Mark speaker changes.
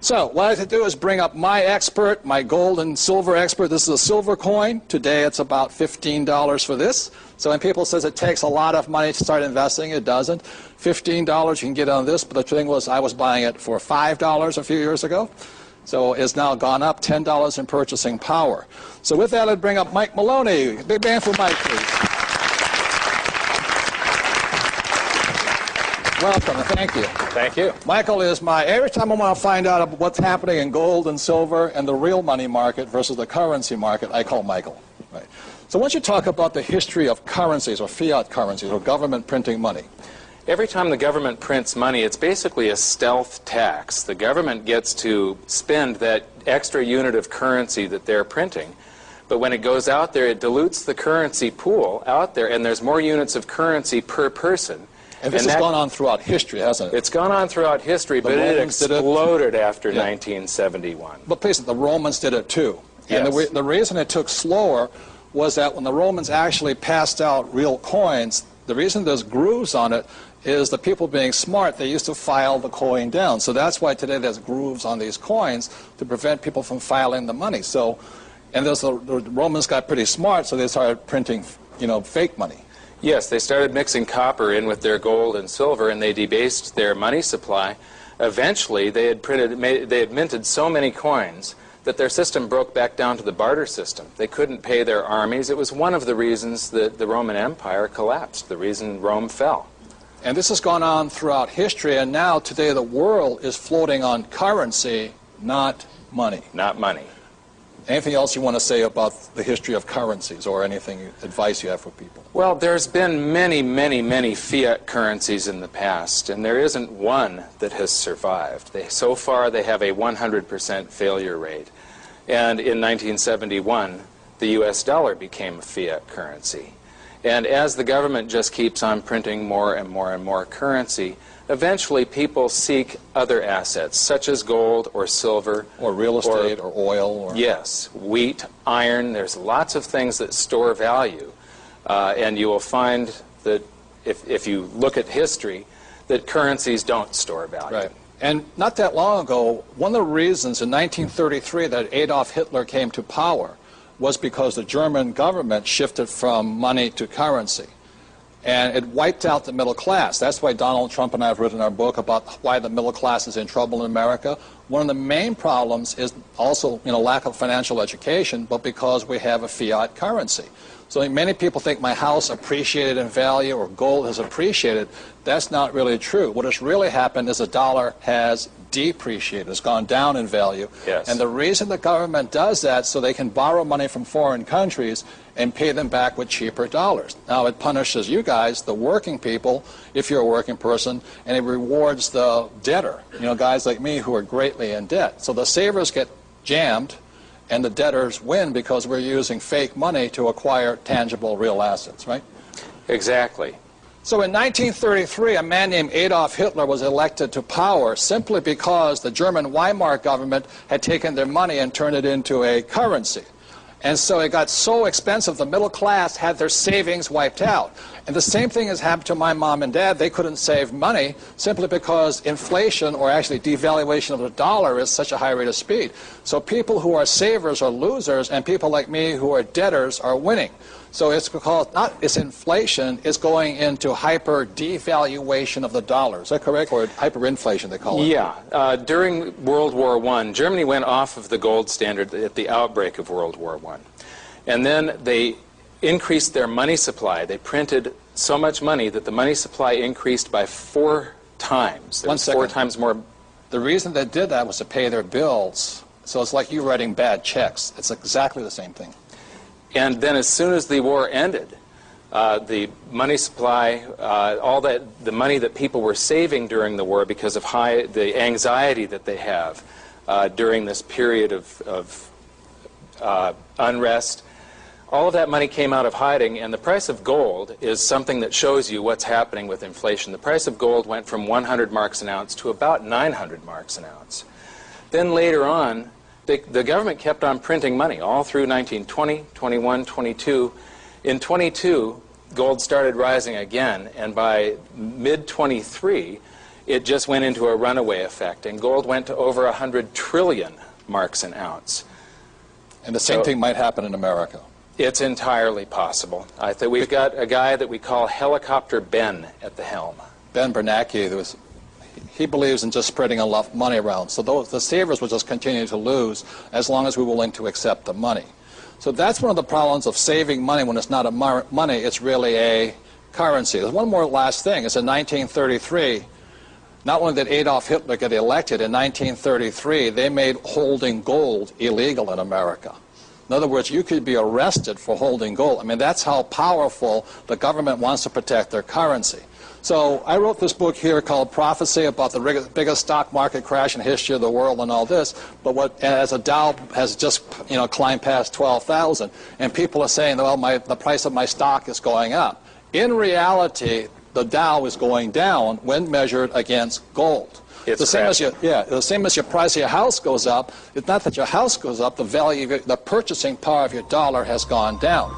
Speaker 1: So what I have to do is bring up my expert, my gold and silver expert. This is a silver coin. Today it's about $15 for this. So when people says it takes a lot of money to start investing, it doesn't. $15 you can get on this, but the thing was I was buying it for $5 a few years ago. So it's now gone up $10 in purchasing power. So with that, I'd bring up Mike Maloney. Big band for Mike, please. Welcome, and thank you.
Speaker 2: Thank you.
Speaker 1: Michael is every time I want to find out what's happening in gold and silver and the real money market versus the currency market, I call Michael. Right. So why don't you talk about the history of currencies or fiat currencies or government printing money?
Speaker 2: Every time the government prints money, it's basically a stealth tax. The government gets to spend that extra unit of currency that they're printing. But when it goes out there, it dilutes the currency pool out there, and there's more units of currency per person.
Speaker 1: And this has gone on throughout history, hasn't it?
Speaker 2: It's gone on throughout history, but it exploded after 1971.
Speaker 1: But please, the Romans did it too.
Speaker 2: Yes.
Speaker 1: And the reason it took slower was that when the Romans actually passed out real coins, the reason there's grooves on it is the people being smart, they used to file the coin down. So that's why today there's grooves on these coins to prevent people from filing the money. So, and the Romans got pretty smart, so they started printing, fake money.
Speaker 2: Yes, they started mixing copper in with their gold and silver, and they debased their money supply. Eventually, they had minted so many coins that their system broke back down to the barter system. They couldn't pay their armies. It was one of the reasons that the Roman Empire collapsed, the reason Rome fell.
Speaker 1: And this has gone on throughout history, and now today the world is floating on currency, not money.
Speaker 2: Not money.
Speaker 1: Anything else you want to say about the history of currencies or advice you have for people?
Speaker 2: Well, there's been many, many, many fiat currencies in the past, and there isn't one that has survived. So far, they have a 100% failure rate. And in 1971, the US dollar became a fiat currency. And as the government just keeps on printing more and more and more currency, eventually people seek other assets, such as gold or silver.
Speaker 1: Or real estate or oil.
Speaker 2: Yes, wheat, iron. There's lots of things that store value. And you will find that if you look at history, that currencies don't store value.
Speaker 1: Right. And not that long ago, one of the reasons in 1933 that Adolf Hitler came to power was because the German government shifted from money to currency. And it wiped out the middle class. That's why Donald Trump and I have written our book about why the middle class is in trouble in America. One of the main problems is also lack of financial education, but because we have a fiat currency. So many people think my house appreciated in value or gold has appreciated. That's not really true. What has really happened is the dollar has depreciated. It's gone down in value.
Speaker 2: Yes.
Speaker 1: And the reason the government does that so they can borrow money from foreign countries and pay them back with cheaper dollars. Now it punishes you guys, the working people, if you're a working person, and it rewards the debtor, guys like me who are greatly in debt. So the savers get jammed and the debtors win because we're using fake money to acquire tangible real assets, right?
Speaker 2: Exactly.
Speaker 1: So in 1933, a man named Adolf Hitler was elected to power simply because the German Weimar government had taken their money and turned it into a currency. And so it got so expensive, the middle class had their savings wiped out. And the same thing has happened to my mom and dad. They couldn't save money simply because inflation, or actually devaluation of the dollar, is such a high rate of speed. So people who are savers are losers, and people like me who are debtors are winning. So it's because it's inflation, it's going into hyper devaluation of the dollar. Is that correct? Or hyperinflation, they call it?
Speaker 2: Yeah. During World War I, Germany went off of the gold standard at the outbreak of World War I. And then they increased their money supply. They printed so much money that the money supply increased by 4 times.
Speaker 1: One second.
Speaker 2: 4 times more.
Speaker 1: The reason they did that was to pay their bills. So it's like you writing bad checks. It's exactly the same thing.
Speaker 2: And then as soon as the war ended, the money supply, the money that people were saving during the war because of the anxiety that they have during this period of unrest, all of that money came out of hiding, and the price of gold is something that shows you what's happening with inflation. The price of gold went from 100 marks an ounce to about 900 marks an ounce. Then later on, the government kept on printing money all through 1920, 21, 22. In 22, gold started rising again, and by mid-23, it just went into a runaway effect, and gold went to over 100 trillion marks an ounce.
Speaker 1: And the same thing might happen in America.
Speaker 2: It's entirely possible. I think we've got a guy that we call Helicopter Ben at the helm.
Speaker 1: Ben Bernanke, he believes in just spreading enough money around. So the savers will just continue to lose as long as we're willing to accept the money. So that's one of the problems of saving money when it's not a money, it's really a currency. There's one more last thing. It's in 1933. Not only did Adolf Hitler get elected, in 1933 they made holding gold illegal in America. In other words, you could be arrested for holding gold. I mean, that's how powerful the government wants to protect their currency. So I wrote this book here called Prophecy about the biggest stock market crash in the history of the world and all this, but as a Dow has just climbed past 12,000, and people are saying, well, the price of my stock is going up. In reality, the Dow is going down when measured against gold.
Speaker 2: It's
Speaker 1: the same as your price of your house goes up. It's not that your house goes up, the purchasing power of your dollar has gone down.